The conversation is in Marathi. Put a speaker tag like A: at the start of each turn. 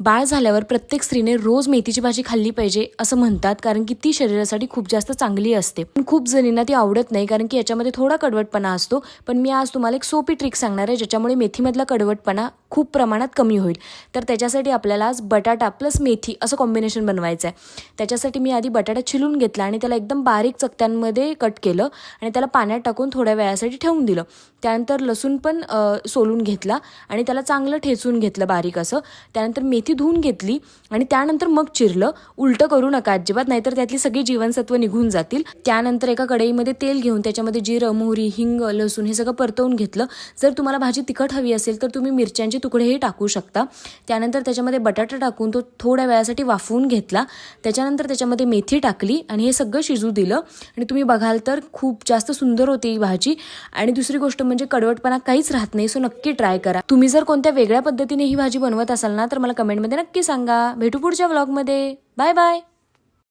A: बाळ झाल्यावर प्रत्येक स्त्रीने रोज मेथीची भाजी खाल्ली पाहिजे असं म्हणतात, कारण की ती शरीरासाठी खूप जास्त चांगली असते. पण खूप जणींना ती आवडत नाही, कारण की याच्यामध्ये थोडा कडवटपणा असतो. पण मी आज तुम्हाला एक सोपी ट्रिक सांगणार आहे, ज्याच्यामुळे मेथीमधला कडवटपणा खूप प्रमाणात कमी होईल. तर त्याच्यासाठी आपल्याला आज बटाटा प्लस मेथी असं कॉम्बिनेशन बनवायचं आहे. त्याच्यासाठी मी आधी बटाटा छिलून घेतला आणि त्याला एकदम बारीक चकत्यांमध्ये कट केलं आणि त्याला पाण्यात टाकून थोड्या वेळासाठी ठेवून दिलं. त्यानंतर लसूण पण सोलून घेतला आणि त्याला चांगलं ठेचून घेतलं बारीक असं. त्यानंतर मेथी धुवून घेतली आणि त्यानंतर मग चिरलं. उलटं करू नका अजिबात, नाहीतर त्यातली सगळी जीवनसत्व निघून जातील. त्यानंतर एका कढईमध्ये तेल घेऊन त्याच्यामध्ये जिरं, मोहरी, हिंग, लसूण हे सगळं परतवून घेतलं. जर तुम्हाला भाजी तिखट हवी असेल तर तुम्ही मिरच्यांचे तुकडेही टाकू शकता. त्यानंतर त्याच्यामध्ये बटाटा टाकून तो थोड्या वेळासाठी वाफवून घेतला. त्याच्यानंतर त्याच्यामध्ये मेथी टाकली आणि हे सगळं शिजू दिलं आणि तुम्ही बघाल तर खूप जास्त सुंदर होते ही भाजी. आणि दुसरी गोष्ट म्हणजे कडवटपणा काहीच राहत नाही. सो नक्की ट्राय करा. तुम्ही जर कोणत्या वेगळ्या पद्धतीने ही भाजी बनवत असाल ना, तर मला कमेंटमध्ये नक्की सांगा. भेटू पुढच्या व्लॉगमध्ये. Bye bye.